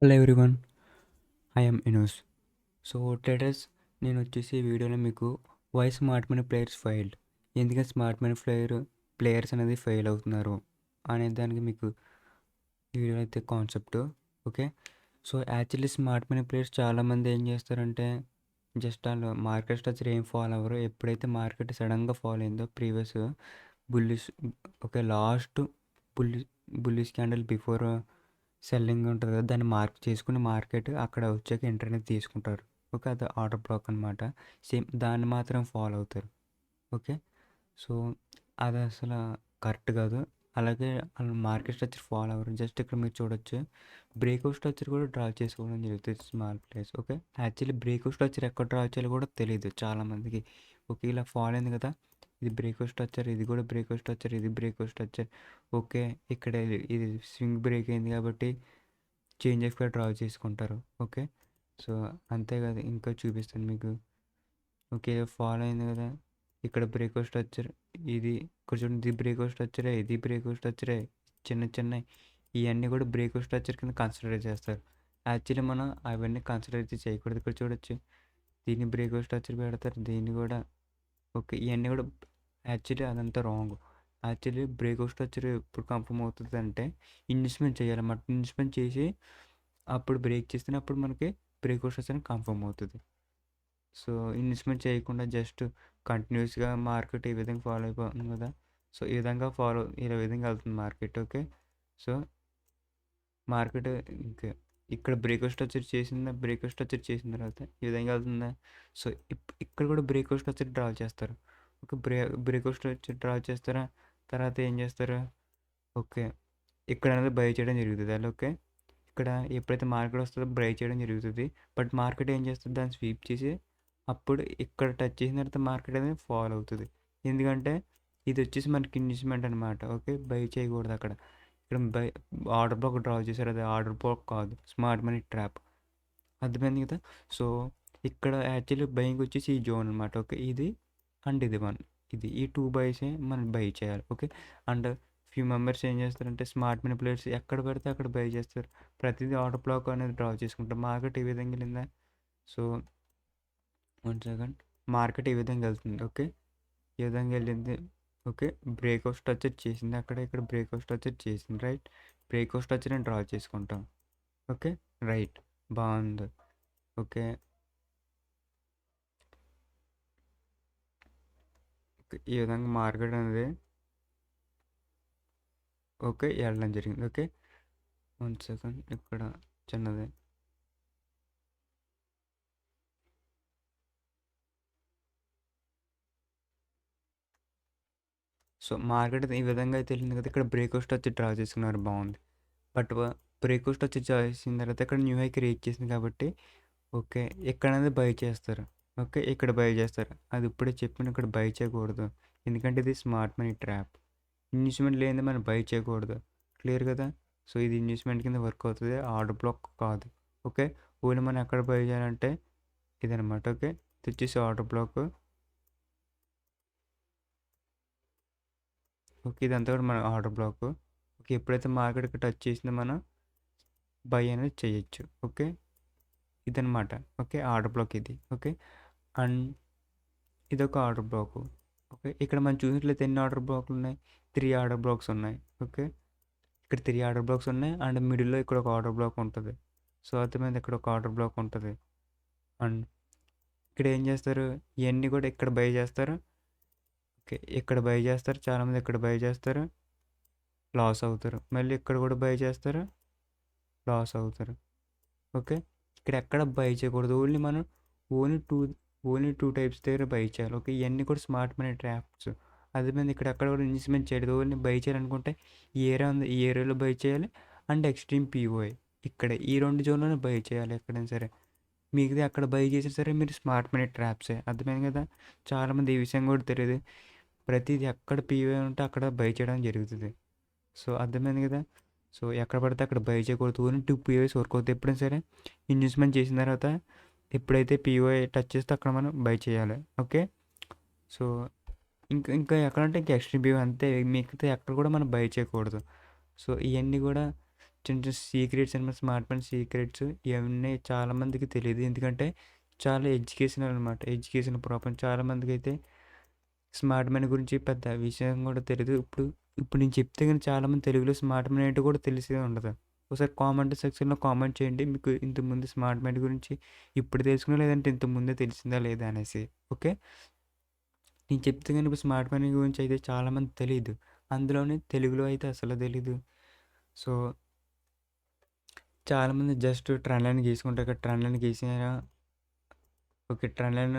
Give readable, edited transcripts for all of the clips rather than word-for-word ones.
Hello everyone, I am ఇనోస్. So traders, నేను వచ్చేసి ఈ వీడియోలో మీకు why smart money players failed, ఎందుకంటే స్మార్ట్ మనీ ప్లేయర్స్ అనేది ఫెయిల్ అవుతున్నారు అనే దానికి మీకు ఈ వీడియో అయితే concept. Okay, so actually smart money players చాలామంది ఏం చేస్తారంటే జస్ట్ వాళ్ళు మార్కెట్ స్ట్రక్చర్ ఏం ఫాలో అవ్వరు. ఎప్పుడైతే మార్కెట్ సడన్గా ఫాలో అయిందో ప్రీవియస్ బుల్లిష్, ఓకే, లాస్ట్ బుల్లి బుల్లిష్ క్యాండిల్ బిఫోర్ సెల్లింగ్ ఉంటుంది కదా, దాన్ని మార్క్ చేసుకుని మార్కెట్ అక్కడ వచ్చాక ఎంటర్ అనేది తీసుకుంటారు. ఓకే, అది ఆర్డర్ బ్లాక్ అనమాట. సేమ్ దాన్ని మాత్రం ఫాలో అవుతారు. ఓకే, సో అది అసలు కరెక్ట్ కాదు. అలాగే వాళ్ళు మార్కెట్ స్ట్రక్చర్ ఫాలో అవ్వరు. జస్ట్ ఇక్కడ మీరు చూడొచ్చు, బ్రేక్అవుట్ స్ట్రక్చర్ కూడా డ్రా చేసుకోవడం జరుగుతుంది small place. Okay, actually breakout structure ఎక్కడ డ్రా చేయాలో కూడా తెలియదు చాలామందికి. ఓకే, ఇలా ఫాలో అయింది కదా, ఇది బ్రేక్అవుట్ స్ట్రక్చర్, ఇది కూడా బ్రేక్అవుట్ స్ట్రక్చర్, ఇది బ్రేక్అవుట్ స్ట్రక్చర్. ఓకే, ఇక్కడ ఇది స్వింగ్ బ్రేక్ అయింది కాబట్టి చేంజ్ ఎఫ్గా డ్రా చేసుకుంటారు. ఓకే, సో అంతేకాదు, ఇంకా చూపిస్తాను మీకు. ఓకే, ఫాలో అయింది కదా, ఇక్కడ బ్రేక్అవుట్ స్ట్రక్చర్, ఇది ఇక్కడ చూడండి, ఇది బ్రేక్అవుట్ స్ట్రక్చరే, ఇది బ్రేక్అవుట్ స్ట్రక్చరే, చిన్న చిన్న ఇవన్నీ కూడా బ్రేక్అవుట్ స్ట్రక్చర్ కింద కన్సిడర్ చేస్తారు. యాక్చువల్లీ మనం అవన్నీ కన్సిడర్ చేయకూడదు. ఇక్కడ చూడొచ్చు, దీన్ని బ్రేక్అవుట్ స్ట్రక్చర్ పెడతారు, దీన్ని కూడా. ఓకే, ఇవన్నీ కూడా యాక్చువల్లీ అదంతా రాంగ్. యాక్చువల్లీ బ్రేక్అవుట్ స్ట్రక్చర్ ఎప్పుడు కన్ఫర్మ్ అవుతుంది అంటే ఇన్వెస్ట్మెంట్ చేయాలన్నమాట. ఇన్వెస్ట్మెంట్ చేసి అప్పుడు బ్రేక్ చేస్తేనే అప్పుడు మనకి బ్రేక్అవుట్ స్ట్రక్చర్ కన్ఫర్మ్ అవుతుంది. సో ఇన్వెస్ట్మెంట్ చేయకుండా జస్ట్ కంటిన్యూస్గా మార్కెట్ ఈ విధంగా ఫాలో అయిపోతుంది కదా, సో ఈ విధంగా ఈ విధంగా వెళ్తుంది మార్కెట్. ఓకే, సో మార్కెట్ ఇంకా ఇక్కడ బ్రేక్అవుట్ స్ట్రక్చర్ చేసిన తర్వాత ఈ విధంగా వెళ్తుందా. సో ఇక్కడ కూడా బ్రేక్అవుట్ స్ట్రక్చర్ డ్రా చేస్తారు. ఓకే, బ్రేక్అవుట్ స్ట్రక్చర్ డ్రా చేస్తారా, తర్వాత ఏం చేస్తారు. ఓకే, ఇక్కడ అనేది బై చేయడం జరుగుతుంది. అలా ఓకే, ఇక్కడ ఎప్పుడైతే మార్కెట్ వస్తుందో బై చేయడం జరుగుతుంది. బట్ మార్కెట్ ఏం చేస్తుంది, దాన్ని స్వీప్ చేసి అప్పుడు ఇక్కడ టచ్ చేసిన తర్వాత మార్కెట్ అనేది ఫాల్ అవుతుంది. ఎందుకంటే ఇది వచ్చేసి మనకి ఇన్వెస్ట్మెంట్ అనమాట. ఓకే, బై చేయకూడదు అక్కడ. ఇక్కడ ఆర్డర్ బ్లాక్ డ్రా చేశారు, అది ఆర్డర్ బ్లాక్ కాదు, స్మార్ట్ మనీ ట్రాప్. అర్థమైంది కదా. సో ఇక్కడ యాక్చువల్లీ బయింగ్ వచ్చేసి ఈ జోన్ అనమాట. ఓకే, ఇది అండ్ ఇది వన్, ఇది ఈ టూ బైసే మనం బై చేయాలి. ఓకే, అండ్ ఫ్యూ మెంబర్స్ ఏం చేస్తారంటే స్మార్ట్ మనీ ప్లేయర్స్ ఎక్కడ పడితే అక్కడ బై చేస్తారు. ప్రతిదీ ఆర్డర్ బ్లాక్ అనేది డ్రా చేసుకుంటారు. మార్కెట్ ఈ విధంగా వెళ్ళిందా. సో 1 సెకండ్, మార్కెట్ ఈ విధంగా వెళ్తుంది. ఓకే, ఈ విధంగా వెళ్ళింది. ఓకే, బ్రేక్అవుట్ స్ట్రక్చర్ చేసింది అక్కడ, ఇక్కడ బ్రేక్అవుట్ స్ట్రక్చర్ చేసింది. రైట్, బ్రేక్అవుట్ స్ట్రక్చర్ అని డ్రా చేసుకుంటాం. ఓకే, రైట్, బాగుంది. ఓకే, ఈ విధంగా మార్కెట్ అనేది ఓకే వెళ్ళడం జరిగింది. ఓకే, 1 సెకండ్, ఇక్కడ చిన్నది. సో మార్కెట్ ఈ విధంగా అయితే వెళ్ళింది కదా, ఇక్కడ బ్రేక్అవుట్ స్ట్రక్చర్ డ్రా చేసుకున్నారు, బాగుంది. బట్ బ్రేక్అవుట్ స్ట్రక్చర్ చేసిన తర్వాత ఇక్కడ న్యూ హై క్రియేట్ చేసింది కాబట్టి ఓకే, ఇక్కడ అనేది బై చేస్తారు. ఓకే, ఇక్కడ బై చేస్తారు. అది ఇప్పుడే చెప్పిన, ఇక్కడ బై చేయకూడదు, ఎందుకంటే ఇది స్మార్ట్ మనీ ట్రాప్. ఇన్వెస్ట్మెంట్ లేనిది మనం బై చేయకూడదు. క్లియర్ కదా. సో ఇది ఇన్వెస్ట్మెంట్ కింద వర్క్ అవుతుంది, ఆర్డర్ బ్లాక్ కాదు. ఓకే, ఓన్లీ మనం ఎక్కడ బై చేయాలంటే ఇదనమాట. ఓకే, ఇది వచ్చేసి ఆర్డర్ బ్లాక్. ఓకే, ఇదంతా కూడా మన ఆర్డర్ బ్లాక్. ఓకే, ఎప్పుడైతే మార్కెట్కి టచ్ చేసిందో మనం బై అనేది చేయొచ్చు. ఓకే, ఇదనమాట. ఓకే, ఆర్డర్ బ్లాక్ ఇది. ఓకే, అండ్ ఇదొక ఆర్డర్ బ్లాక్. ఓకే, ఇక్కడ మనం చూసినట్లయితే ఎన్ని ఆర్డర్ బ్లాక్లు ఉన్నాయి, 3 ఆర్డర్ బ్లాక్స్ ఉన్నాయి. ఓకే, ఇక్కడ 3 ఆర్డర్ బ్లాక్స్ ఉన్నాయి, అండ్ మిడిల్లో ఇక్కడ ఒక ఆర్డర్ బ్లాక్ ఉంటుంది. సో అర్థమైంది, ఇక్కడ ఒక ఆర్డర్ బ్లాక్ ఉంటుంది. అండ్ ఇక్కడ ఏం చేస్తారు, ఇవన్నీ కూడా ఇక్కడ బై చేస్తారు. ఓకే, ఇక్కడ బై చేస్తారు, చాలామంది ఇక్కడ బై చేస్తారు, లాస్ అవుతారు. మళ్ళీ ఇక్కడ కూడా బై చేస్తారు, లాస్ అవుతారు. ఓకే, ఇక్కడ ఎక్కడ బై చేయకూడదు, only two only two types దగ్గర బై చేయాలి. ఓకే, ఇవన్నీ కూడా స్మార్ట్ మనీ ట్రాప్స్. అదేమైంది, ఇక్కడ ఎక్కడ కూడా ఇన్వెస్ట్మెంట్ చేయలేదు, ఓన్లీ బై చేయాలనుకుంటే ఈ ఏరియా ఉంది, ఈ ఏరియాలో బై చేయాలి. అండ్ ఎక్స్ట్రీమ్ పీఓఐ, ఇక్కడ ఈ రెండు జోన్లోనే బై చేయాలి ఎక్కడైనా సరే. మిగతా అక్కడ బై చేసినా సరే మీరు స్మార్ట్ మనీ ట్రాప్సే. అర్థమైంది కదా. చాలామంది ఈ విషయం కూడా తెలియదు, ప్రతిదీ ఎక్కడ పీఓఐ ఉంటే అక్కడ బై చేయడం జరుగుతుంది. సో అర్థమైంది కదా. సో ఎక్కడ పడితే అక్కడ బై చేయకూడదు, ఓన్లీ 2 పీఓఐస్ వర్క్ అవుతుంది ఎప్పుడైనా సరే. ఇన్వెస్ట్మెంట్ చేసిన తర్వాత ఎప్పుడైతే పీఓఐ టచ్ చేస్తే అక్కడ మనం బై చేయాలి. ఓకే, సో ఇంకా ఇంకా ఎక్కడంటే ఇంకా ఎక్స్ట్రీమ్ పీఓఐ అంతే, మిగతా ఎక్కడ కూడా మనం బై చేయకూడదు. సో ఇవన్నీ కూడా చిన్న చిన్న సీక్రెట్స్ అనమాట. స్మార్ట్ మనీ సీక్రెట్స్ ఇవన్నీ చాలామందికి తెలీదు. ఎందుకంటే చాలా ఎడ్యుకేషనల్ అనమాట. ఎడ్యుకేషన్ ప్రాబ్లమ్ చాలామందికైతే స్మార్ట్ మనీ గురించి పెద్ద విషయం కూడా తెలీదు. ఇప్పుడు నేను చెప్తే గాని చాలామంది తెలుగులో స్మార్ట్ మనీ ఏంటో కూడా తెలిసే ఉండదు. ఒకసారి కామెంట్ సెక్షన్‌లో కామెంట్ చేయండి. మీకు ఇంతకుముందు స్మార్ట్ మనీ గురించి ఇప్పుడు తెలుసుకున్నా లేదంటే ఇంతకు ముందే తెలిసిందా లేదా అనేసి. ఓకే. నేను చెప్తే గాని ఇప్పుడు స్మార్ట్ మనీ గురించి అయితే చాలామంది తెలీదు. అందులోనే తెలుగులో అయితే అసలు తెలీదు. సో, చాలామంది జస్ట్ ట్రెండ్ లైన్ గీసుకుంటారు. ఇక్కడ ట్రెండ్ లైన్ గీసారా, ఓకే. ట్రెండ్ లైన్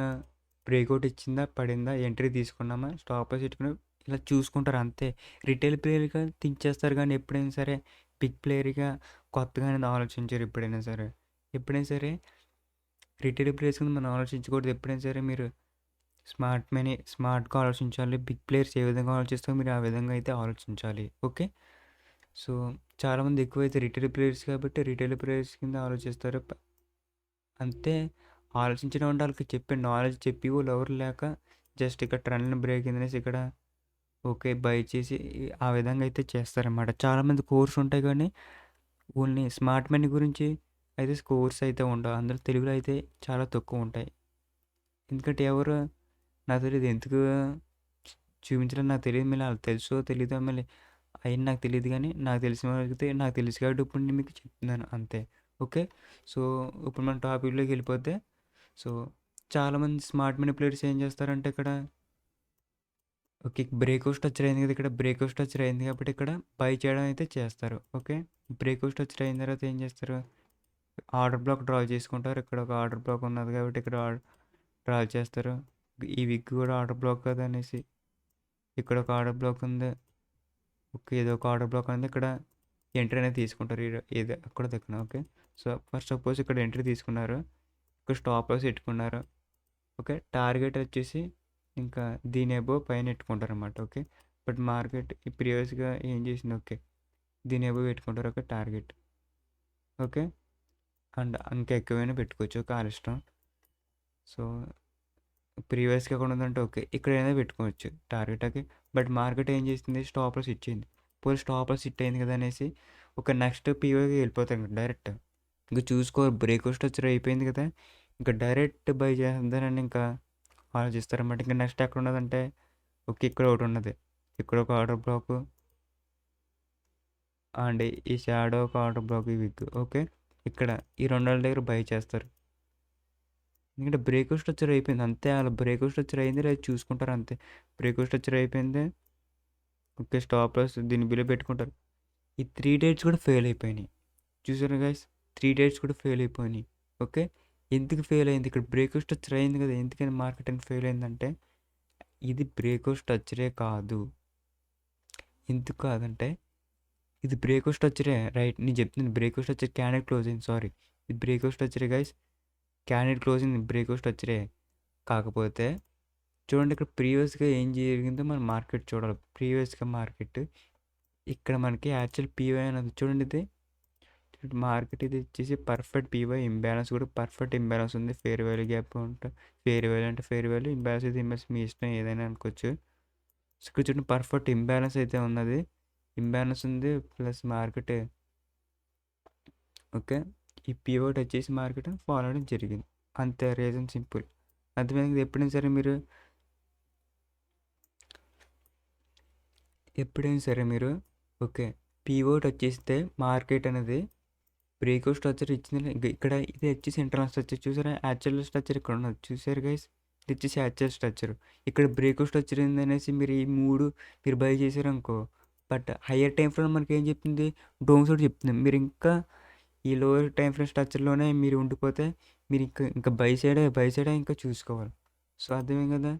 బ్రేక్అవుట్ ఇచ్చిందా, పడిందా, ఎంట్రీ తీసుకున్నామా, స్టాప్ లాస్ పెట్టుకుని ఇలా చూసుకుంటారు అంతే. రిటైల్ ప్లేయర్‌గా థింక్ చేస్తారు కానీ ఎప్పుడైనా సరే బిగ్ ప్లేయర్‌గా కొత్తగా అనేది ఆలోచించరు ఎప్పుడైనా సరే. ఎప్పుడైనా సరే రిటైల్ ప్లేయర్స్ కింద మనం ఆలోచించకూడదు. ఎప్పుడైనా సరే మీరు స్మార్ట్‌గా ఆలోచించాలి. బిగ్ ప్లేయర్స్ ఏ విధంగా ఆలోచిస్తారో మీరు ఆ విధంగా అయితే ఆలోచించాలి. ఓకే. సో, చాలామంది ఎక్కువైతే రిటైల్ ప్లేయర్స్ కాబట్టి రిటైల్ ప్లేయర్స్ కింద ఆలోచిస్తారు. అంతే. ఆలోచించడం అంటే వాళ్ళకి చెప్పే నాలెడ్జ్ చెప్పేవాళ్ళు ఎవరు లేక జస్ట్ ఇక్కడ ట్రెండ్‌ని బ్రేక్ అయిందనేసి ఇక్కడ ఓకే. బై చేసి ఆ విధంగా అయితే చేస్తారనమాట. చాలామంది కోర్స్ ఉంటాయి కానీ ఓన్లీ స్మార్ట్ మనీ గురించి అయితే కోర్స్ అయితే ఉండవు. అందులో తెలుగులో అయితే చాలా తక్కువ ఉంటాయి. ఎందుకంటే ఎవరు నాకు తెలీదు ఎందుకు చూపించడం నాకు తెలియదు. మళ్ళీ ఆళ్ళకి తెలుసో తెలీదో మళ్ళీ అయన్నీ నాకు తెలీదు గానీ నాకు తెలిసిన వరకైతే నాకు తెలుసు కాబట్టి ఇప్పుడు నేను మీకు చెప్తున్నాను అంతే. ఓకే. సో, ఇప్పుడు మన టాపిక్‌లోకి వెళ్ళిపోతే సో, చాలామంది స్మార్ట్ మనీ ప్లేయర్స్ ఏం చేస్తారంటే ఇక్కడ ఓకే. బ్రేక్అవుట్ స్ట్రక్చర్ అయింది కదా! ఇక్కడ బ్రేక్అవుట్ స్ట్రక్చర్ అయింది కాబట్టి ఇక్కడ బై చేయడం అయితే చేస్తారు. ఓకే. బ్రేక్అవుట్ స్ట్రక్చర్ అయిన తర్వాత ఏం చేస్తారు? ఆర్డర్ బ్లాక్ డ్రా చేసుకుంటారు. ఇక్కడ ఒక ఆర్డర్ బ్లాక్ ఉన్నది కాబట్టి ఇక్కడ డ్రా చేస్తారు. ఈ విగ్ కూడా ఆర్డర్ బ్లాక్ కదా అనేసి ఇక్కడ ఒక ఆర్డర్ బ్లాక్ ఉంది. ఓకే. ఏదో ఒక ఆర్డర్ బ్లాక్ ఉంది. ఇక్కడ ఎంట్రీ అనేది తీసుకుంటారు. ఏదో అక్కడ దగ్గర ఓకే. సో, ఫస్ట్ సపోజ్ ఇక్కడ ఎంట్రీ తీసుకున్నారు. ఇక్కడ స్టాప్ లాస్ పెట్టుకున్నారు. ఓకే. టార్గెట్ వచ్చేసి ఇంకా దీని అబోవ్ పైన పెట్టుకుంటారనమాట. ఓకే. బట్ మార్కెట్ ఈ ప్రీవియస్‌గా ఏం చేసింది ఓకే. దీని అబోవ్ పెట్టుకుంటారు ఒక టార్గెట్. ఓకే. అండ్ ఇంకా ఎక్కువైనా పెట్టుకోవచ్చు. ఓకే. ఆళ్ళ ఇష్టం. సో, ప్రీవియస్‌గా కూడా ఉందంటే ఓకే. ఇక్కడైనా పెట్టుకోవచ్చు టార్గెట్. ఓకే. బట్ మార్కెట్ ఏం చేసింది స్టాప్ లాస్ ఇచ్చింది. పోనీ స్టాప్ లాస్ హిట్ అయింది కదా అనేసి ఒక నెక్స్ట్ పీఓకి వెళ్ళిపోతాం డైరెక్ట్. ఇంక చూసుకో బ్రేక్అవుట్ స్ట్రక్చర్ అయిపోయింది కదా! ఇంక డైరెక్ట్ బై చేద్దామని ఇంకా ఆలోచిస్తారనమాట. ఇంక నెక్స్ట్ ఎక్కడ ఉన్నదంటే ఓకే. ఇక్కడ ఒకటి ఉన్నది. ఇక్కడ ఒక ఆర్డర్ బ్లాకు అండ్ ఈ షాడో ఒక ఆర్డర్ బ్లాక్ ఈ విగ్. ఓకే. ఇక్కడ ఈ రెండాళ్ళ దగ్గర బై చేస్తారు. ఎందుకంటే బ్రేక్అవుట్ స్ట్రక్చర్ అయిపోయింది. అంతే ఆళ్ళు బ్రేక్అవుట్ స్ట్రక్చర్ అయింది లేదా చూసుకుంటారు అంతే. బ్రేక్అవుట్ స్ట్రక్చర్ అయిపోయింది. ఓకే. స్టాప్ లాస్ దీన్ని బిలో పెట్టుకుంటారు. ఈ 3 డేట్స్ కూడా ఫెయిల్ అయిపోయినాయి. చూసారా గైస్? 3 డేట్స్ కూడా ఫెయిల్ అయిపోయినాయి. ఓకే. ఎందుకు ఫెయిల్ అయింది? ఇక్కడ బ్రేక్అవుట్ స్ట్రక్చర్ అయింది కదా! ఎందుకని మార్కెట్ అని ఫెయిల్ అయిందంటే ఇది బ్రేక్అవుట్ స్ట్రక్చరే కాదు. ఎందుకు కాదంటే ఇది బ్రేక్అవుట్ స్ట్రక్చరే రైట్. నేను చెప్తుంది breakout structure candle closing sorry. ఇది బ్రేక్అవుట్ స్ట్రక్చరే గైస్. క్యాండిల్ క్లోజింగ్ బ్రేక్అవుట్ స్ట్రక్చరే. కాకపోతే చూడండి ఇక్కడ ప్రీవియస్‌గా ఏం జరిగిందో మనం మార్కెట్ చూడాలి. ప్రీవియస్‌గా మార్కెట్ ఇక్కడ మనకి యాక్చువల్ పీవై అనేది చూడండి ఇది. మార్కెట్ ఇది వచ్చేసి పర్ఫెక్ట్ పీవై ఇంబాలెన్స్ కూడా పర్ఫెక్ట్ ఇంబాలెన్స్ ఉంది. ఫెయిర్ వాల్యూ గ్యాప్ ఉంటే ఫెయిర్ వాల్యూ అంటే ఫెయిర్ వాల్యూ, ఇంబాలెన్స్ అయితే ఇంబాలెన్స్ మీ ఇష్టం ఏదైనా అనుకోవచ్చు. సో ఇక్కడ చూడండి పర్ఫెక్ట్ ఇంబాలెన్స్ అయితే ఉన్నది. ఇంబాలెన్స్ ఉంది ప్లస్ మార్కెట్ ఓకే. ఈ పీవోట్ వచ్చేసి మార్కెట్ ఫాలో అవడం జరిగింది. అంతే రీజన్ సింపుల్. అర్థమైంది. ఎప్పుడైనా సరే మీరు ఓకే. పీవోట్ వచ్చేస్తే మార్కెట్ అనేది బ్రేక్అవుట్ స్ట్రక్చర్ ఇచ్చింది. ఇక్కడ ఇది వచ్చేసి ఇంటర్నల్ స్ట్రక్చర్ చూసారా? యాక్చువల్ స్ట్రక్చర్ ఇక్కడ ఉన్నది. చూసారు గైస్? ఇది వచ్చేసి యాక్చువల్ స్ట్రక్చర్. ఇక్కడ బ్రేక్అవుట్ స్ట్రక్చర్ ఏందనేసి మీరు ఈ 3 మీరు బై చేశారనుకో బట్ హయ్యర్ టైమ్ ఫ్రేమ్ మనకి ఏం చెప్తుంది? డౌన్ సైడ్ చెప్తుంది. మీరు ఇంకా ఈ లోయర్ టైమ్ ఫ్రేమ్ స్ట్రక్చర్‌లోనే మీరు ఉండిపోతే మీరు ఇంకా బై సైడే ఇంకా చూసుకోవాలి. సో, అర్థమైంది కదా!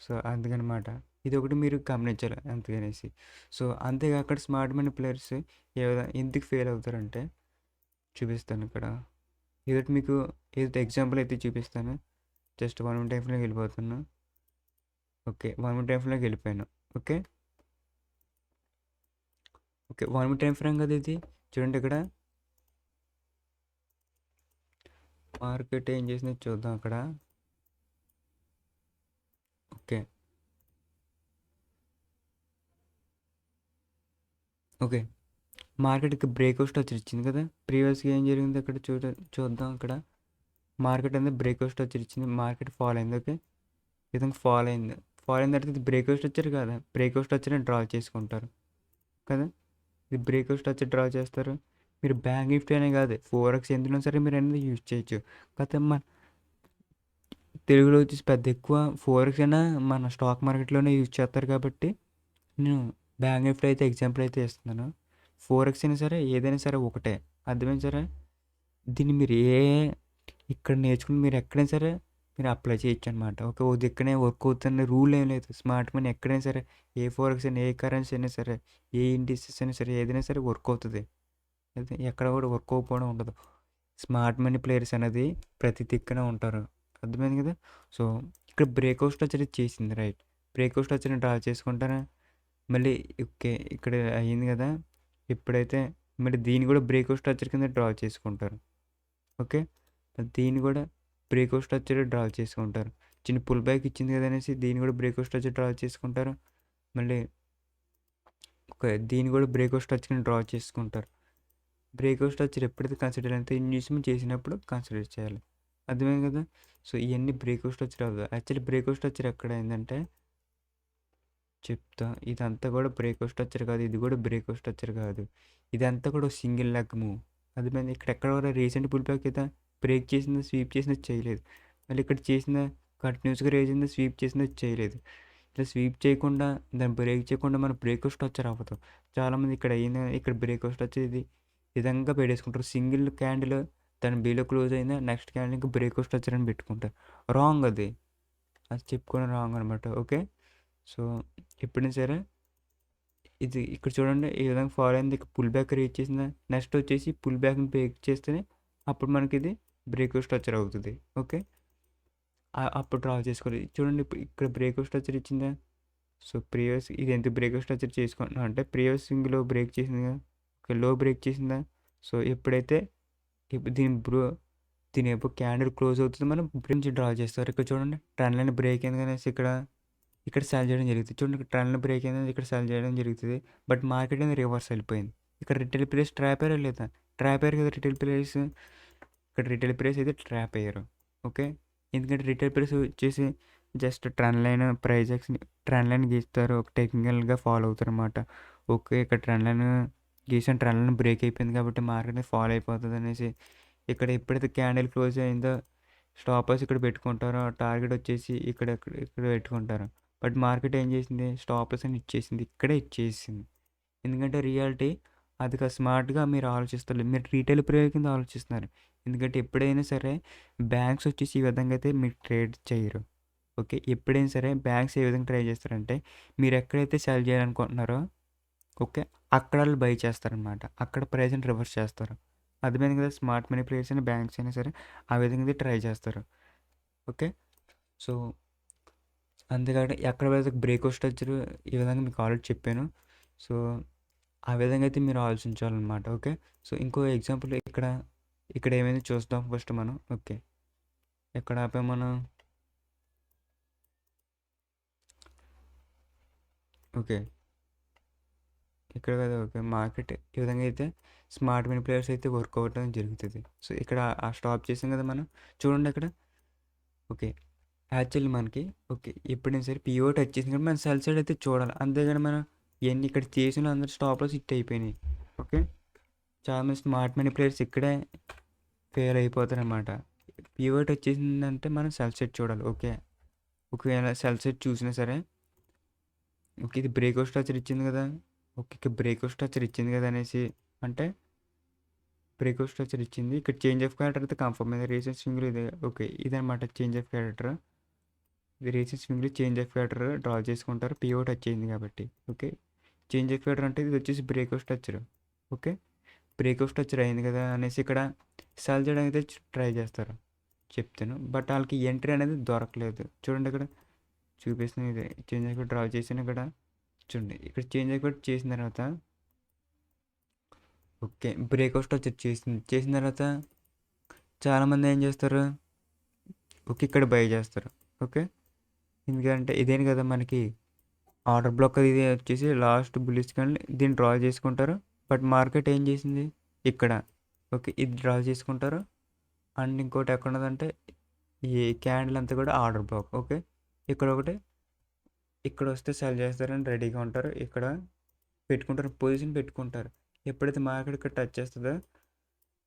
సో, అందుకనమాట. ఇదొకటి మీరు గమనించాలి అందుకనేసి. సో, అంతేకాక స్మార్ట్ మనీ ప్లేయర్స్ ఎందుకు ఫెయిల్ అవుతారంటే చూపిస్తాను ఇక్కడ. ఏదోటి మీకు ఏదో ఎగ్జాంపుల్ అయితే చూపిస్తాను. జస్ట్ 1 మినిట్ టైమ్ ఫ్రేమ్‌లోకి వెళ్ళిపోతున్నా. ఓకే. 1 మినిట్ టైమ్ ఫ్రేమ్‌లోకి వెళ్ళిపోయాను. Okay. Okay. 1 minute time frame కదా ఇది. చూడండి ఇక్కడ మార్కెట్ ఏం చేసిందో చూద్దాం అక్కడ. ఓకే. ఓకే. మార్కెట్‌కి బ్రేక్అవుట్ స్ట్రక్చర్ ఇచ్చింది కదా! ప్రీవియస్‌గా ఏం జరిగింది అక్కడ చూద్దాం ఇక్కడ. మార్కెట్ అనేది బ్రేక్అవుట్ స్ట్రక్చర్ ఇచ్చింది. మార్కెట్ ఫాల్ అయింది. ఓకే. ఈ విధంగా ఫాల్ అయింది. ఫాల్ అయిన తర్వాత ఇది బ్రేక్అవుట్ స్ట్రక్చర్ కాదా? బ్రేక్అవుట్ స్ట్రక్చర్‌ని డ్రా చేసుకుంటారు కదా! ఇది బ్రేక్అవుట్ స్ట్రక్చర్ డ్రా చేస్తారు. మీరు బ్యాంక్ నిఫ్టీ అనే కాదు, ఫోరెక్స్ ఎందులో సరే మీరు అనేది యూజ్ చేయొచ్చు. కాకపోతే మన తెలుగులో వచ్చేసి పెద్ద ఎక్కువ ఫోరెక్స్ అయినా మన స్టాక్ మార్కెట్‌లోనే యూజ్ చేస్తారు కాబట్టి నేను బ్యాంక్ నిఫ్టీ అయితే ఎగ్జాంపుల్ అయితే ఇస్తున్నాను. ఫోరెక్స్ అయినా సరే ఏదైనా సరే ఒకటే. అర్థమైంది సరే. దీన్ని మీరు ఇక్కడ నేర్చుకుని మీరు ఎక్కడైనా సరే మీరు అప్లై చేయొచ్చు అనమాట. ఓకే. ఓ దిక్కనే వర్క్ అవుతున్న రూల్ ఏం లేదు. స్మార్ట్ మనీ ఎక్కడైనా సరే ఏ ఫోరెక్స్ అయినా, ఏ కరెన్సీ అయినా సరే, ఏ ఇండిసెస్ అయినా సరే ఏదైనా సరే వర్క్ అవుతుంది. అయితే ఎక్కడ కూడా వర్క్ అవ్వకపోవడం ఉండదు. స్మార్ట్ మనీ ప్లేయర్స్ అనేది ప్రతి దిక్కున ఉంటారు. అర్థమైంది కదా! సో, ఇక్కడ బ్రేక్అవుట్ స్ట్రక్చర్ చేసింది రైట్. బ్రేక్అవుట్ స్ట్రక్చర్‌ని డ్రా చేసుకుంటారా? మళ్ళీ ఓకే. ఇక్కడ అయింది కదా! ఇప్పుడైతే మళ్ళీ దీన్ని కూడా బ్రేక్అవుట్ స్ట్రక్చర్ కింద డ్రా చేసుకుంటారు. ఓకే. దీన్ని కూడా బ్రేక్అవుట్ స్ట్రక్చర్ డ్రా చేసుకుంటారు. చిన్న పుల్ బ్యాక్ ఇచ్చింది కదా అనేసి దీన్ని కూడా బ్రేక్అవుట్ స్ట్రక్చర్ డ్రా చేసుకుంటారు. మళ్ళీ ఓకే. దీన్ని కూడా బ్రేక్అవుట్ స్ట్రక్చర్‌ని డ్రా చేసుకుంటారు. బ్రేక్అవుట్ స్ట్రక్చర్ ఎప్పుడైతే కన్సిడర్ అయితే ఇన్వెస్ట్‌మెంట్ చేసినప్పుడు కన్సిడర్ చేయాలి. అర్థమైంది కదా! సో, ఇయన్నీ బ్రేక్అవుట్ స్ట్రక్చర్ అవ్వదు. యాక్చువల్లీ బ్రేక్అవుట్ స్ట్రక్చర్ ఎక్కడ అయిందంటే చెప్తా. ఇదంతా కూడా బ్రేక్అవుట్ స్ట్రక్చర్ కాదు. ఇది కూడా బ్రేక్అవుట్ స్ట్రక్చర్ కాదు. ఇదంతా కూడా సింగిల్ లెగ్ మూవ్. అర్థమైందా? ఇక్కడెక్కడ కూడా రీసెంట్ పుల్ బ్యాక్ అయితే బ్రేక్ చేసింది, స్వీప్ చేసింది చేయలేదు. మళ్ళీ ఇక్కడ చేసిన కంటిన్యూస్‌గా రేజ్ అయింది, స్వీప్ చేసింది చేయలేదు. ఇట్లా స్వీప్ చేయకుండా దాన్ని బ్రేక్ చేయకుండా మన బ్రేక్అవుట్ స్ట్రక్చర్ అవ్వదు. చాలామంది ఇక్కడ అయింది ఇక్కడ బ్రేక్అవుట్ స్ట్రక్చర్ ఇది విధంగా పెట్టేసుకుంటారు. సింగిల్ క్యాండిల్ దాని బిలో క్లోజ్ అయిందా నెక్స్ట్ క్యాండిల్‌కి బ్రేక్అవుట్ స్ట్రక్చర్ అని పెట్టుకుంటారు. రాంగ్ అది. అది చెప్పుకోవడం రాంగ్ అనమాట. ఓకే. సో, ఎప్పుడైనా సరే ఇది ఇక్కడ చూడండి ఈ విధంగా ఫాలో అయింది. ఇక్కడ పుల్ బ్యాక్ రీచ్ చేసిందా నెక్స్ట్ వచ్చేసి పుల్ బ్యాక్ని బ్రేక్ చేస్తేనే అప్పుడు మనకి ఇది బ్రేక్అవుట్ స్ట్రక్చర్ అవుతుంది. ఓకే. అప్పుడు డ్రా చేసుకోవాలి. చూడండి ఇప్పుడు ఇక్కడ బ్రేక్అవుట్ స్ట్రక్చర్ ఇచ్చిందా. సో, ప్రీవియస్ ఇది ఎందుకు బ్రేక్అవుట్ స్ట్రక్చర్ చేసుకుంటున్నాం అంటే ప్రీవియస్ స్వింగ్లో బ్రేక్ చేసింది కదా. ఓకే. లో బ్రేక్ చేసిందా. సో, ఎప్పుడైతే ఇప్పుడు దీని ఎప్పుడు క్యాండిల్ క్లోజ్ అవుతుందో మనం నుంచి డ్రా చేస్తారు. ఇక్కడ చూడండి ట్రెండ్ లైన్ బ్రేక్ అయింది అనేసి ఇక్కడ సెల్ చేయడం జరుగుతుంది. చూడండి ఇక్కడ ట్రెండ్ లైన్ బ్రేక్ అయింది ఇక్కడ సెల్ చేయడం జరుగుతుంది. బట్ మార్కెట్ అనేది రివర్స్ వెళ్ళిపోయింది. ఇక్కడ రిటైల్ ప్లేస్ ట్రాప్ అయ్యారా లేదా? ట్రాప్ అయ్యారు కదా రిటైల్ ప్లేస్. ఇక్కడ రిటైల్ ప్లేస్ అయితే ట్రాప్ అయ్యారు. ఓకే. ఎందుకంటే రిటైల్ ప్లేస్ వచ్చేసి just trend line price trend line గీస్తారు. ఒక టెక్నికల్గా ఫాలో అవుతారు అనమాట. ఓకే. ఇక్కడ ట్రెండ్ లైన్ గీసిన ట్రెండ్ లైన్ బ్రేక్ అయిపోయింది కాబట్టి మార్కెట్ ఫాలో అయిపోతుంది అనేసి ఇక్కడ ఎప్పుడైతే క్యాండిల్ క్లోజ్ అయిందో స్టాప్ లాస్ ఇక్కడ పెట్టుకుంటారో టార్గెట్ వచ్చేసి ఇక్కడ పెట్టుకుంటారు. బట్ మార్కెట్ ఏం చేసింది స్టాప్ లాస్ అని ఇచ్చేసింది. ఇక్కడే ఇచ్చేసింది. ఎందుకంటే రియాలిటీ అది స్మార్ట్గా మీరు ఆలోచిస్తారు. మీరు రీటైల్ ప్లేయర్ కింద ఆలోచిస్తున్నారు. ఎందుకంటే ఎప్పుడైనా సరే బ్యాంక్స్ వచ్చేసి ఈ విధంగా అయితే మీరు ట్రేడ్ చేయరు. ఓకే. ఎప్పుడైనా సరే బ్యాంక్స్ ఏ విధంగా ట్రై చేస్తారంటే మీరు ఎక్కడైతే సెల్ చేయాలనుకుంటున్నారో ఓకే అక్కడ వాళ్ళు బై చేస్తారనమాట. అక్కడ ప్రైస్ని రివర్స్ చేస్తారు. అర్థమైంది కదా. స్మార్ట్ మనీ ప్లేయర్స్ అయినా బ్యాంక్స్ అయినా సరే ఆ విధంగా ట్రై చేస్తారు. ఓకే. సో, అంతేకాకుండా ఎక్కడ పడితే బ్రేక్అవుట్ స్ట్రక్చర్ ఈ విధంగా మీకు ఆల్రెడీ చెప్పాను. సో, ఆ విధంగా అయితే మీరు ఆలోచించాలన్నమాట. ఓకే. సో, ఇంకో ఎగ్జాంపుల్ ఇక్కడ ఏమైంది చూద్దాం ఫస్ట్ మనం. ఓకే. ఎక్కడ ఆపాం మనం. ఓకే. ఇక్కడ కదా. ఓకే. మార్కెట్ ఈ విధంగా అయితే స్మార్ట్ మనీ ప్లేయర్స్ అయితే వర్క్ అవ్వడం జరుగుతుంది. సో, ఇక్కడ స్టాప్ చేసాం కదా మనం. చూడండి అక్కడ. ఓకే. యాక్చువల్లీ మనకి ఓకే ఎప్పుడైనా సరే పిఓ టచ్ చేసింది కానీ మనం సెల్ సైడ్ అయితే చూడాలి. అంతేగాని మనం ఇవన్నీ ఇక్కడ చేసిన అందరు స్టాప్లో హిట్ అయిపోయినాయి. ఓకే. చాలామంది స్మార్ట్ మనీ ప్లేయర్స్ ఇక్కడే ఫెయిల్ అయిపోతారు అనమాట. పిఓ టచ్ చేసిందంటే మనం సెల్ సైడ్ చూడాలి. ఓకే. ఒకవేళ సెల్ సైడ్ చూసినా సరే ఓకే ఇది బ్రేక్అవుట్ స్ట్రక్చర్ ఇచ్చింది కదా. ఓకే. ఇక్కడ బ్రేక్అవుట్ స్ట్రక్చర్ ఇచ్చింది కదా అనేసి అంటే బ్రేక్అవుట్ స్ట్రక్చర్ ఇచ్చింది. ఇక్కడ చేంజ్ ఆఫ్ క్యారెక్టర్ అయితే కన్ఫర్మ్ అయింది. రీసెంట్ స్వింగ్లో ఇదే ఓకే ఇదనమాట చేంజ్ ఆఫ్ క్యారెక్టర్. ఇది రీసెంట్ స్వింగ్లో చేంజ్ ఆఫ్ క్యారెక్టర్ డ్రా చేసుకుంటారు. పిఓ టచ్ అయింది కాబట్టి. ఓకే. చేంజ్ ఆఫ్ క్యారెక్టర్ అంటే ఇది వచ్చేసి breakout structure. Okay. Breakout structure అయింది కదా అనేసి ఇక్కడ సెల్ చేయడానికి అయితే ట్రై చేస్తారు చెప్తాను. బట్ వాళ్ళకి ఎంట్రీ అనేది దొరకలేదు. చూడండి ఇక్కడ చూపిస్తుంది ఇది చేంజ్ ఆఫ్ డ్రా చేసిన ఇక్కడ చూడండి ఇక్కడ చేంజ్ ఆఫ్ చేసిన తర్వాత ఓకే బ్రేక్అవుట్ స్ట్రక్చర్ చేసిన తర్వాత చాలామంది ఏం చేస్తారు ఓకే ఇక్కడ బై చేస్తారు. ఓకే. ఎందుకంటే ఇదేం కదా మనకి ఆర్డర్ బ్లాక్ ఇది వచ్చేసి లాస్ట్ బుల్లిష్ కానీ దీన్ని డ్రా చేసుకుంటారు. బట్ మార్కెట్ ఏం చేసింది ఇక్కడ, ఓకే, ఇది డ్రా చేసుకుంటారు. అండ్ ఇంకోటి ఎక్కడ ఉన్నదంటే ఈ క్యాండిల్ అంతా కూడా ఆర్డర్ బ్లాక్, ఓకే. ఇక్కడ ఒకటి, ఇక్కడ వస్తే సెల్ చేస్తారని రెడీగా ఉంటారు, ఇక్కడ పెట్టుకుంటారు, పొజిషన్ పెట్టుకుంటారు. ఎప్పుడైతే మార్కెట్ ఇక్కడ టచ్ చేస్తుందో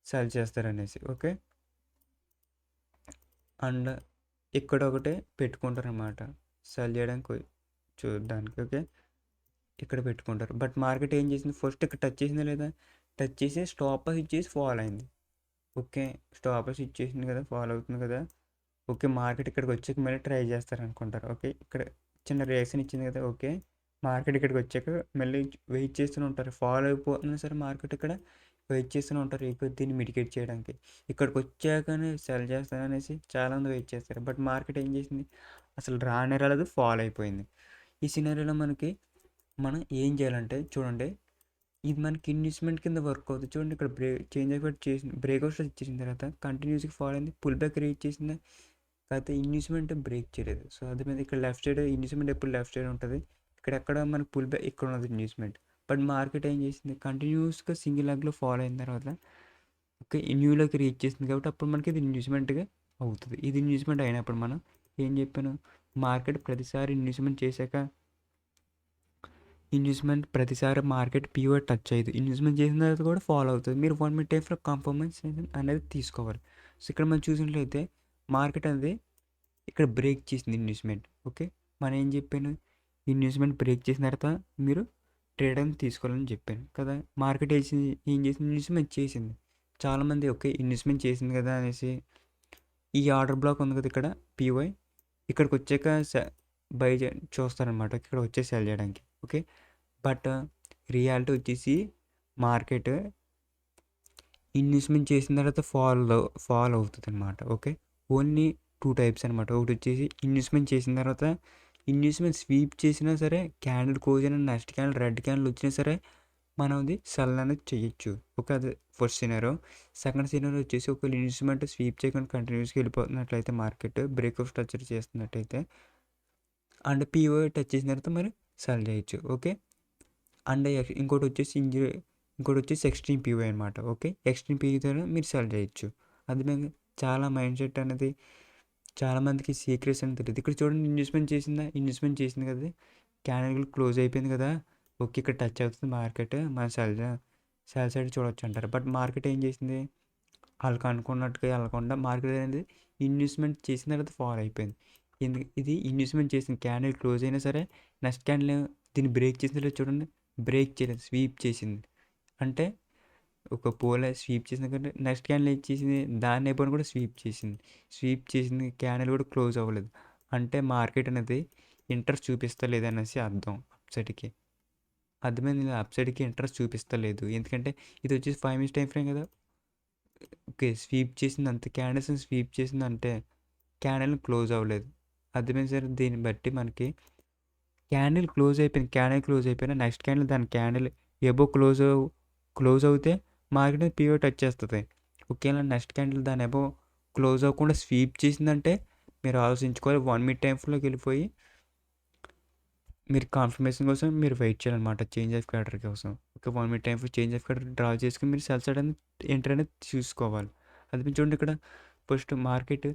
సెల్ చేస్తారనేసి, ఓకే. అండ్ ఇక్కడ ఒకటి పెట్టుకుంటారు అన్నమాట సెల్ చేయడానికి చూడడానికి, ఓకే. ఇక్కడ పెట్టుకుంటారు. బట్ మార్కెట్ ఏం చేసింది, ఫస్ట్ ఇక్కడ టచ్ చేసిందా లేదా, టచ్ చేసి స్టాప్ లాస్ ఇచ్చేసి ఫాల్ అయింది, ఓకే. స్టాప్ లాస్ ఇచ్చేసింది కదా, ఫాల్ అవుతుంది కదా, ఓకే. మార్కెట్ ఇక్కడికి వచ్చాక మళ్ళీ ట్రై చేస్తారు అనుకుంటారు, ఓకే. ఇక్కడ చిన్న రియాక్షన్ ఇచ్చింది కదా, ఓకే. మార్కెట్ ఇక్కడికి వచ్చాక మళ్ళీ వెయిట్ చేస్తూనే ఉంటారు, ఫాలో అయిపోతున్నా సరే మార్కెట్ ఇక్కడ వెయిట్ చేస్తూనే ఉంటారు ఎక్కువ దీన్ని మిటిగేట్ చేయడానికి. ఇక్కడికి వచ్చాకనే సెల్ చేస్తారనేసి చాలామంది వెయిట్ చేస్తారు. బట్ మార్కెట్ ఏం చేసింది, అసలు రానే రాలేదు, ఫాలో అయిపోయింది. ఈ సినారియోలో మనం ఏం చేయాలంటే చూడండి, ఇది మనకి ఇన్వెస్ట్మెంట్ కింద వర్క్ అవుతుంది. చూడండి ఇక్కడ చేంజ్ అయిపోయి చేసింది, బ్రేక్అవుట్ ఇచ్చేసిన తర్వాత కంటిన్యూస్గా ఫాలో అయింది, పుల్ బ్యాక్ రీచ్ చేసింది, కాకపోతే ఇన్వెస్ట్మెంట్ బ్రేక్ చేయలేదు. సో అది మీద ఇక్కడ లెఫ్ట్ సైడ్ ఇన్వెస్ట్మెంట్ ఎప్పుడు లెఫ్ట్ సైడ్ ఉంటుంది, ఇక్కడ మనకు పుల్ బ్యాక్ ఇక్కడ ఉన్నది ఇన్వెస్ట్మెంట్. బట్ మార్కెట్ ఏం చేసింది, కంటిన్యూస్గా సింగిల్ లెగ్లో ఫాలో అయిన తర్వాత ఓకే న్యూలోకి రీచ్ చేసింది, కాబట్టి అప్పుడు మనకి ఇది ఇన్వెస్ట్మెంట్గా అవుతుంది. ఇది ఇన్వెస్ట్మెంట్ అయినప్పుడు మనం ఏం చెప్పాను, మార్కెట్ ప్రతిసారి ప్రతిసారి మార్కెట్ పీవర్ టచ్ అయ్యేది, ఇన్వెస్ట్మెంట్ చేసిన తర్వాత కూడా ఫాలో అవుతుంది. మీరు 1 మినిట్ టైం ఫర్ కాంపర్మైజ్ అనేది తీసుకోవాలి. సో ఇక్కడ మనం చూసినట్లయితే మార్కెట్ అనేది ఇక్కడ బ్రేక్ చేసింది ఇన్వెస్ట్మెంట్, ఓకే. మనం ఏం చెప్పాను, ఇన్వెస్ట్మెంట్ బ్రేక్ చేసిన తర్వాత మీరు ట్రేడ్ అనేది తీసుకోవాలని చెప్పాను కదా. మార్కెట్ ఏం చేసింది, ఇన్వెస్ట్మెంట్ చేసింది. చాలామంది ఓకే ఇన్వెస్ట్మెంట్ చేసింది కదా అనేసి ఈ ఆర్డర్ బ్లాక్ ఉంది కదా ఇక్కడ పీవై, ఇక్కడికి వచ్చాక బై చూస్తారనమాట, ఇక్కడ వచ్చే సెల్ చేయడానికి, ఓకే. బట్ రియాలిటీ వచ్చేసి మార్కెట్ ఇన్వెస్ట్మెంట్ చేసిన తర్వాత ఫాల్ అవుతుంది అనమాట, ఓకే. ఓన్లీ 2 టైప్స్ అనమాట. ఒకటి వచ్చేసి ఇన్వెస్ట్మెంట్ చేసిన తర్వాత ఇన్వెస్ట్మెంట్ స్వీప్ చేసినా సరే క్యాండిల్ క్లోజ్ అయినా నెక్స్ట్ క్యాండిల్ రెడ్ క్యాండిల్ వచ్చినా సరే మనం అది సెల్ అనేది చేయొచ్చు, ఓకే. అది ఫస్ట్ సినారో. సెకండ్ సినారో వచ్చేసి ఒక ఇన్వెస్ట్మెంట్ స్వీప్ చేయకుండా కంటిన్యూస్గా వెళ్ళిపోతున్నట్లయితే మార్కెట్ బ్రేక్అవుట్ స్ట్రక్చర్ చేస్తున్నట్టయితే అండ్ పీఓ టచ్ చేసిన తర్వాత మరి సెల్ చేయొచ్చు, ఓకే. అండ్ ఇంకోటి వచ్చేసి ఎక్స్ట్రీమ్ పీఓ అనమాట, ఓకే. ఎక్స్ట్రీమ్ పీఓతో మీరు సెల్ చేయొచ్చు. అది మేము చాలా మైండ్ సెట్ అనేది చాలామందికి సీక్రెట్స్ అని తెలియదు. ఇక్కడ చూడండి ఇన్వెస్ట్మెంట్ చేసింది కదా, క్యాండిల్ క్లోజ్ అయిపోయింది కదా, ఓకే. ఇక్కడ టచ్ అవుతుంది మార్కెట్, మన సెల్ సైడ్ చూడొచ్చు అంటారు. బట్ మార్కెట్ ఏం చేసింది, వాళ్ళకి అనుకున్నట్టుగా వెళ్ళకుండా మార్కెట్ అనేది ఇన్వెస్ట్మెంట్ చేసిన తర్వాత ఫాలో అయిపోయింది. ఇది ఇన్వెస్ట్మెంట్ చేసిన క్యాండిల్ క్లోజ్ అయినా సరే నెక్స్ట్ క్యాండిల్ దీన్ని బ్రేక్ చేసిందో చూడండి, బ్రేక్ చేయలేదు, స్వీప్ చేసింది. అంటే ఒక పోల్ స్వీప్ చేసిన కంటే నెక్స్ట్ క్యాండిల్ ఏం చేసింది, దాన్ని అయిపోయిన కూడా స్వీప్ చేసింది క్యాండిల్ కూడా క్లోజ్ అవ్వలేదు. అంటే మార్కెట్ అనేది ఇంట్రెస్ట్ చూపిస్తలేదు అనేసి అర్థం అప్సైడ్కి. అర్థమైంది, అప్సైడ్కి ఇంట్రెస్ట్ చూపిస్తలేదు, ఎందుకంటే ఇది వచ్చేసి 5 మినిట్స్ టైం ఫ్రేమ్ కదా, ఓకే. స్వీప్ చేసింది అంతే, క్యాండిల్స్ని స్వీప్ చేసింది అంటే క్యాండిల్ క్లోజ్ అవ్వలేదు. అర్థమైంది సార్. దీన్ని బట్టి మనకి క్యాండిల్ క్లోజ్ అయిపోయినా నెక్స్ట్ క్యాండిల్ దాని క్యాండిల్ ఎబో క్లోజ్ అవుతే మార్కెట్ పీవో టచ్ చేస్తుంది, ఓకేనా. నెక్స్ట్ క్యాండిల్ దాని ఎబో క్లోజ్ అవ్వకుండా స్వీప్ చేసిందంటే మీరు ఆలోచించుకోవాలి, 1 మినిట్ టైం ఫ్రేమ్లోకి వెళ్ళిపోయి మీరు కన్ఫర్మేషన్ కోసం మీరు వెయిట్ చేయాలన్నమాట, చేంజ్ ఆఫ్ క్యారెక్టర్ కోసం, okay. 1 minute time change of character draw చేసుకుని మీరు సెల్ సైడ్ అనేది ఎంటర్ అనేది చూసుకోవాలి. అది మీరు చూడండి, ఇక్కడ ఫస్ట్ మార్కెట్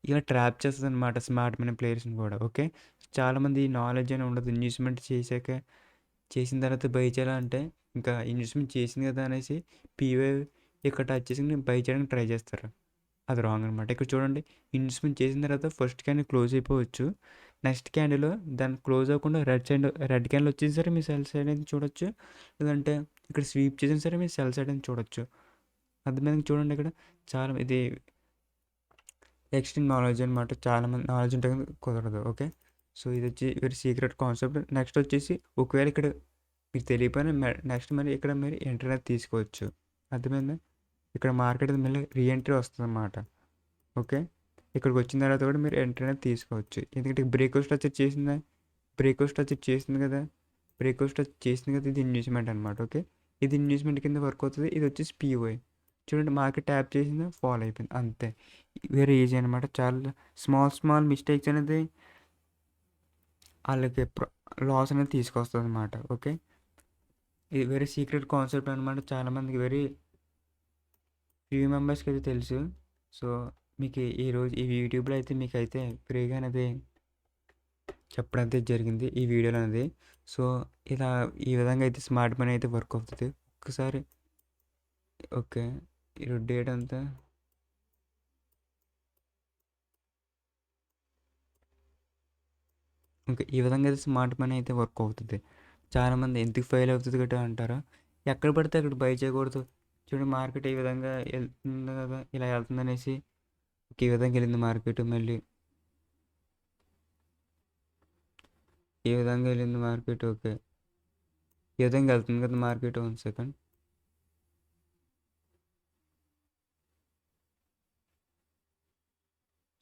ఇలా ట్రాప్ చేస్తుంది అనమాట స్మార్ట్ మనీ ప్లేయర్స్ని కూడా, ఓకే. చాలామంది నాలెడ్జ్ అని ఉండదు, ఇన్వెస్ట్మెంట్ చేసిన తర్వాత బై చేయాలంటే ఇంకా ఇన్వెస్ట్మెంట్ చేసింది కదా అనేసి పీవై ఇక్కడ టచ్ చేసి బై చేయడానికి ట్రై చేస్తారు, అది రాంగ్ అనమాట. ఇక్కడ చూడండి, ఇన్వెస్ట్మెంట్ చేసిన తర్వాత ఫస్ట్ క్యాండిల్ క్లోజ్ అయిపోవచ్చు, నెక్స్ట్ క్యాండిల్ దాన్ని క్లోజ్ అవ్వకుండా రెడ్ క్యాండిల్ వచ్చింది సరే మీ సెల్ సైడ్ అని చూడొచ్చు, లేదంటే ఇక్కడ స్వీప్ చేసిన సరే మీ సెల్ సైడ్ అని చూడొచ్చు. అది మీద చూడండి, ఇక్కడ చాలా ఇది ఎక్స్ట్రీమ్ నాలెడ్జ్ అనమాట, చాలామంది నాలెడ్జ్ ఉంటే కుదరదు, ఓకే. సో ఇది వచ్చి వెరీ సీక్రెట్ కాన్సెప్ట్. నెక్స్ట్ వచ్చేసి ఒకవేళ ఇక్కడ మీకు తెలియకపోయినా నెక్స్ట్ మరి ఇక్కడ మీరు ఎంట్రీ అనేది తీసుకోవచ్చు, అర్థమైందా. ఇక్కడ మార్కెట్ మళ్ళీ రీఎంట్రీ వస్తుంది అన్నమాట, ఓకే. ఇక్కడికి వచ్చిన తర్వాత కూడా మీరు ఎంట్రీ అనేది తీసుకోవచ్చు, ఎందుకంటే బ్రేక్అవుట్ స్ట్రక్చర్ చేసింది కదా, ఇది ఇన్వెస్ట్మెంట్ అనమాట, ఓకే. ఇది ఇన్వెస్ట్మెంట్ కింద వర్క్ అవుతుంది. ఇది వచ్చేసి పీఓఐ చూడండి, మార్కెట్ ట్యాప్ చేసింది ఫాలో అయిపోయింది, అంతే. వెరీ ఈజీ అనమాట, చాలా స్మాల్ మిస్టేక్స్ అనేది వాళ్ళకి లాస్ అనేది తీసుకొస్తుంది అనమాట, ఓకే. ఇది వెరీ సీక్రెట్ కాన్సెప్ట్ అనమాట. చాలామందికి ఫ్యూ మెంబర్స్‌కి అయితే తెలుసు. సో, మీకు ఈరోజు ఈ యూట్యూబ్‌లో అయితే మీకైతే ఫ్రీగా అనేది చెప్పడం అయితే జరిగింది ఈ వీడియోలో అనేది. సో, ఇలా ఈ విధంగా అయితే స్మార్ట్ మనీ అయితే వర్క్ అవుతది. ఒక్కసారి ఓకే. ఈరోజు డేట్ ఎంత? ఓకే. ఈ విధంగా అయితే స్మార్ట్ మనీ అయితే వర్క్ అవుతది. చాలామంది ఎందుకు ఫెయిల్ అవుతది గట్టా అంటారా? ఎక్కడ పడితే అక్కడ బై చేయకూడదు. చూడండి మార్కెట్ ఈ విధంగా ఎళ్తుంది కదా! ఇలా ఎళ్తుందనేసి ఈ విధంగా ఎళ్ళింది మార్కెట్ మళ్ళీ. ఈ విధంగా ఎళ్ళింది మార్కెట్ ఓకే. ఈ విధంగా ఎళ్తుంది కదా మార్కెట్. One second.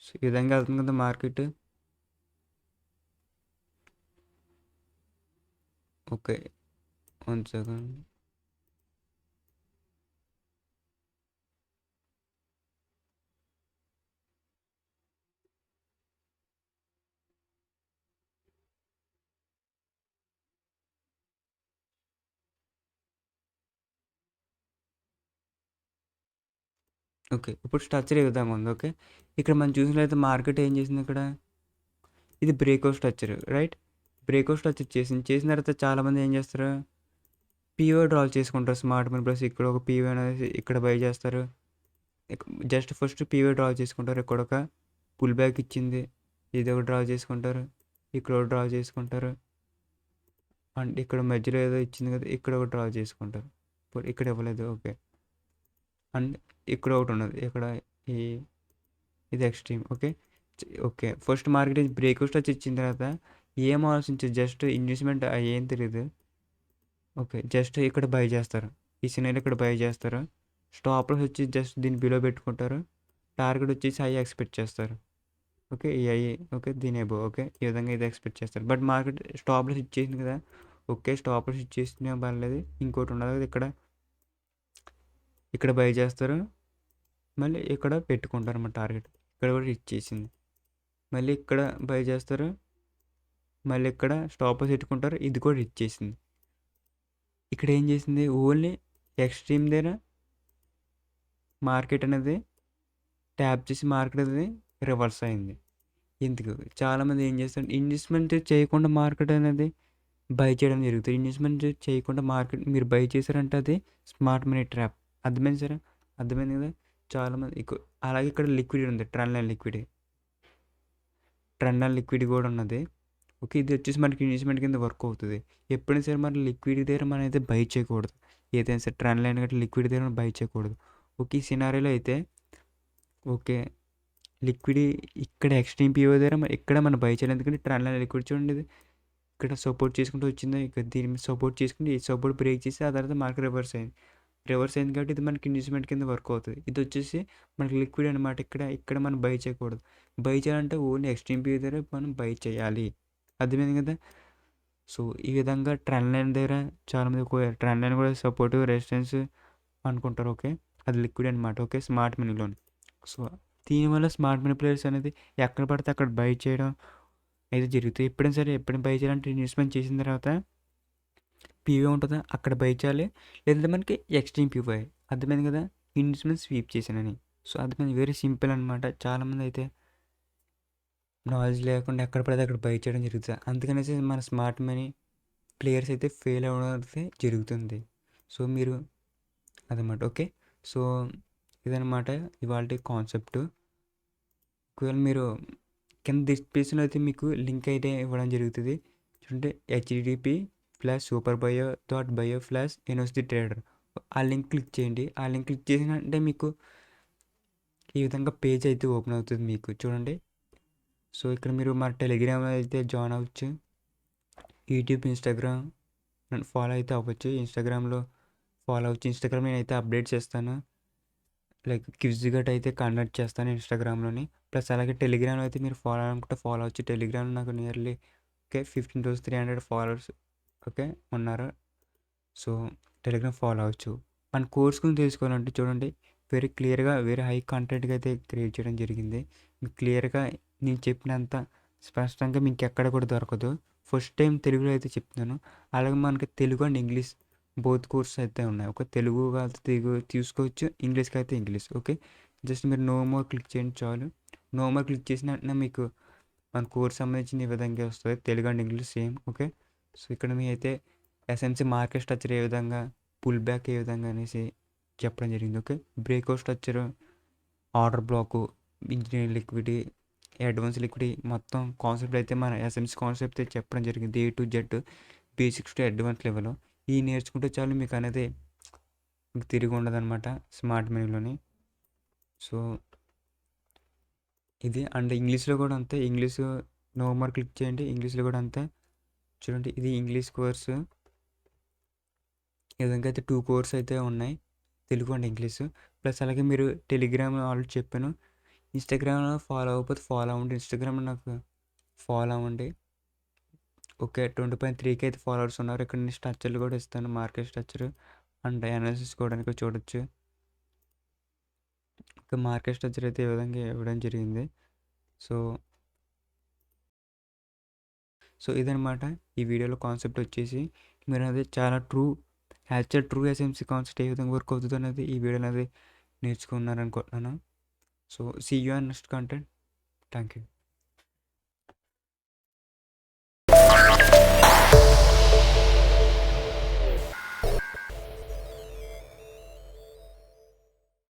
సో, ఈ విధంగా ఎళ్తుంది కదా market. Okay. One second. Okay. ఇప్పుడు స్ట్రక్చర్ ఈ విధంగా ఉంది. ఓకే. ఇక్కడ మనం చూసినట్లయితే మార్కెట్ ఏం చేసింది ఇక్కడ? ఇది breakout structure right? Breakout structure చేసింది. చేసిన తర్వాత చాలామంది ఏం చేస్తారు? పీఓ డ్రా చేసుకుంటారు. స్మార్ట్ మనీ ప్లస్ ఇక్కడ ఒక పీఓ అనేది ఇక్కడ బై చేస్తారు. జస్ట్ ఫస్ట్ పీఓ డ్రా చేసుకుంటారు. ఇక్కడ ఒక పుల్ బ్యాక్ ఇచ్చింది. ఇది ఒక డ్రా చేసుకుంటారు. ఇక్కడ ఒక డ్రా చేసుకుంటారు. అండ్ ఇక్కడ మధ్యలో ఏదో ఇచ్చింది కదా! ఇక్కడ ఒక డ్రా చేసుకుంటారు. ఇప్పుడు ఇక్కడ ఇవ్వలేదు. ఓకే. అండ్ ఇక్కడ ఒకటి ఉన్నది. ఇక్కడ ఈ ఇది extreme. Okay. Okay. First market breakout వచ్చి ఇచ్చిన తర్వాత ఏం ఆలోచించదు. జస్ట్ ఇన్వెస్ట్‌మెంట్ ఏం తెలీదు. ఓకే. జస్ట్ ఇక్కడ బై చేస్తారు. ఈ సినారీలో ఇక్కడ బై చేస్తారు. స్టాప్ లాస్ వచ్చి జస్ట్ దీన్ని బిలో పెట్టుకుంటారు. టార్గెట్ వచ్చేసి హై ఎక్స్‌పెక్ట్ చేస్తారు. ఓకే. ఈ హై ఓకే. దీని అబోవ్ ఓకే. ఈ విధంగా ఇది ఎక్స్‌పెక్ట్ చేస్తారు. బట్ మార్కెట్ స్టాప్ లాస్ ఇచ్చేసింది కదా! ఓకే. స్టాప్ లాస్ ఇచ్చేసినా పర్లేదు. ఇంకోటి ఉన్నది కదా! ఇక్కడ ఇక్కడ బై చేస్తారు. మళ్ళీ ఇక్కడ పెట్టుకుంటారన్నమాట టార్గెట్. ఇక్కడ కూడా ఇచ్చేసింది. మళ్ళీ ఇక్కడ బై చేస్తారు. మళ్ళీ ఇక్కడ స్టాప్ లాస్ పెట్టుకుంటారు. ఇది కూడా ఇచ్చేసింది. ఇక్కడ ఏం చేసింది? ఓన్లీ ఎక్స్‌ట్రీమ్ దగ్గర మార్కెట్ అనేది ట్యాప్ చేసి మార్కెట్ అనేది రివర్స్ అయింది. ఎందుకు? చాలామంది ఏం చేస్తారు? ఇన్వెస్ట్‌మెంట్ చేయకుండా మార్కెట్ అనేది బై చేయడం జరుగుతుంది. ఇన్వెస్ట్‌మెంట్ చేయకుండా మార్కెట్ మీరు బై చేశారంటే అది స్మార్ట్ మనీ ట్రాప్. అర్థమైంది సరే? అర్థమైంది కదా! చాలామంది అలాగే ఇక్కడ లిక్విడ్ ఉంది. Trend line liquid. Trend line liquid కూడా ఉన్నది. ఓకే. ఇది వచ్చేసి మనకి ఇన్వెస్ట్‌మెంట్ కింద వర్క్ అవుతది. ఎప్పుడైనా సరే మన లిక్విడ్ దగ్గర మనం అయితే బై చేయకూడదు. ఏదైనా సరే ట్రెండ్ లైన్ గట్రా లిక్విడ్ దగ్గర బై చేయకూడదు. ఓకే. ఈ సినారియోలో అయితే ఓకే. లిక్విడ్ ఇక్కడ ఎక్స్‌ట్రీమ్ పీఓ దగ్గర ఇక్కడ మనం బై చేయాలి. ఎందుకంటే ట్రెండ్ లైన్ లిక్విడ్ చూడండి ఇది. ఇక్కడ సపోర్ట్ చేసుకుంటూ వచ్చింది. ఇక దీని మీద సపోర్ట్ చేసుకుంటే ఈ సపోర్ట్ బ్రేక్ చేసి ఆ తర్వాత మార్కెట్ రివర్స్ అయింది. రివర్స్ అయింది కాబట్టి ఇది మనకి ఇన్వెస్ట్‌మెంట్ కింద వర్క్ అవుతది. ఇది వచ్చేసి మనకి లిక్విడ్ అనమాట. ఇక్కడ మనం బై చేయకూడదు. బై చేయాలంటే ఓన్లీ ఎక్స్‌ట్రీమ్ పీఓ దగ్గర మనం బై చేయాలి. అర్థమైంది కదా! సో, ఈ విధంగా ట్రెండ్ లైన్ దగ్గర చాలామంది ట్రెండ్ లైన్ కూడా సపోర్ట్, రెసిస్టెన్స్ అనుకుంటారు. ఓకే. అది లిక్విడ్ అనమాట. ఓకే. స్మార్ట్ మనీలోని. సో, దీనివల్ల స్మార్ట్ మనీ ప్లేయర్స్ అనేది ఎక్కడ పడితే అక్కడ బై చేయడం అయితే జరుగుతాయి. ఎప్పుడైనా సరే ఎప్పుడైనా బై చేయాలంటే ఇన్వెస్ట్‌మెంట్ చేసిన తర్వాత పీవీ ఉంటదా అక్కడ బై చేయాలి. లేదంటే మనకి ఎక్స్‌ట్రీమ్ పీవై అర్థమైంది కదా! ఇన్వెస్ట్‌మెంట్ స్వీప్ చేశానని. సో, అర్థమైంది. వెరీ సింపుల్ అనమాట. చాలామంది అయితే నాలెడ్జ్ లేకుండా ఎక్కడ పడితే అక్కడ బై చేయడం జరుగుతది. అందుకనేసి మన స్మార్ట్ మనీ ప్లేయర్స్ అయితే ఫెయిల్ అవ్వడం అయితే జరుగుతుంది. సో, మీరు అదనమాట. ఓకే. సో, ఇదనమాట ఇవాల్టి కాన్సెప్ట్. ఒకవేళ మీరు కింద డిస్క్రిప్షన్‌లో అయితే మీకు లింక్ అయితే ఇవ్వడం జరుగుతది. చూడండి HTTP plus super bio dot bio plus NSD trader. ఆ లింక్ క్లిక్ చేయండి. ఆ లింక్ క్లిక్ చేసిన వెంటనే మీకు ఈ విధంగా పేజ్ అయితే ఓపెన్ అవుతుంది మీకు చూడండి. సో, ఇక్కడ మీరు మా టెలిగ్రామ్‌లో అయితే జాయిన్ అవ్వచ్చు. యూట్యూబ్, ఇన్‌స్టాగ్రామ్ నన్ను ఫాలో అయితే అవ్వచ్చు. ఇన్‌స్టాగ్రామ్‌లో ఫాలో అవ్వచ్చు. ఇన్‌స్టాగ్రామ్ నేనైతే అప్డేట్స్ ఇస్తాను. లైక్ క్విజ్ గట్రా అయితే కండక్ట్ చేస్తాను ఇన్‌స్టాగ్రామ్‌లోని. ప్లస్ అలాగే టెలిగ్రామ్‌లో అయితే మీరు ఫాలో అవ్వాలనుకుంటే ఫాలో అవ్వచ్చు. టెలిగ్రామ్‌లో నాకు నియర్లీ ఓకే 15,300 ఫాలోవర్స్ ఓకే ఉన్నారు. సో, టెలిగ్రామ్ ఫాలో అవ్వచ్చు. మన కోర్స్ గురించి తెలుసుకోవాలంటే చూడండి వెరీ క్లియర్‌గా వెరీ హై కంటెంట్‌గా అయితే క్రియేట్ చేయడం జరిగింది. మీకు క్లియర్‌గా నేను చెప్పినంత స్పష్టంగా మీకు ఎక్కడ కూడా దొరకదు. ఫస్ట్ టైం తెలుగులో అయితే చెప్తున్నాను. అలాగే మనకి Telugu and English both courses అయితే ఉన్నాయి. ఒక తెలుగు అయితే తెలుగు తీసుకోవచ్చు, ఇంగ్లీష్‌కి అయితే ఇంగ్లీష్. ఓకే. జస్ట్ మీరు నో మోర్ క్లిక్ చేయండి చాలు. నో మోర్ క్లిక్ చేసిన వెంటనే మీకు మన కోర్స్ సంబంధించిన ఈ విధంగా వస్తుంది. Telugu and English same. Okay. So ఇక్కడ మీ అయితే ఎస్ఎంసి మార్కెట్ స్ట్రక్చర్ ఏ విధంగా, పుల్ బ్యాక్ ఏ విధంగా అనేసి చెప్పడం జరిగింది. Okay. Breakout structure, order block, engineering liquidity, advance liquidity మొత్తం కాన్సెప్ట్ అయితే మన ఎస్ఎంసి కాన్సెప్ట్ అయితే చెప్పడం జరిగింది. A to Z basics to advance level. ఈ నేర్చుకుంటే చాలు మీకు అనేది మీకు తిరిగి ఉండదన్నమాట స్మార్ట్ మనీలోని. సో ఇది అండ్ ఇంగ్లీష్లో కూడా అంతే. ఇంగ్లీష్ నో మోర్ క్లిక్ చేయండి. ఇంగ్లీష్లో కూడా అంతే. చూడండి ఇది ఇంగ్లీష్ కోర్సు. ఈ విధంగా అయితే 2 కోర్స్ అయితే ఉన్నాయి, తెలుగు అండ్ ఇంగ్లీష్. ప్లస్ అలాగే మీరు టెలిగ్రామ్ ఆల్రెడీ చెప్పాను. ఇన్స్టాగ్రామ్లో ఫాలో అవ్వకపోతే ఫాలో అవ్వండి. ఇన్స్టాగ్రామ్లో నాకు ఫాలో అవ్వండి. ఓకే. 20.3K అయితే ఫాలోవర్స్ ఉన్నారు. ఇక్కడ నేను స్ట్రక్చర్లు కూడా ఇస్తాను, మార్కెట్ స్ట్రక్చర్ అండ్ అనాలిసిస్ కూడా చూడొచ్చు. ఇంకా మార్కెట్ స్ట్రక్చర్ అయితే ఈ విధంగా ఇవ్వడం జరిగింది. సో సో ఇదనమాట ఈ వీడియోలో కాన్సెప్ట్ వచ్చేసి. మీరు అనేది చాలా యాక్చువల్ ట్రూ ఎస్ఎంసి కాన్సెప్ట్ ఏ విధంగా వర్క్ అవుతుంది అనేది ఈ వీడియోలో అనేది నేర్చుకున్నారనుకుంటున్నాను. So see you on next content. Thank you.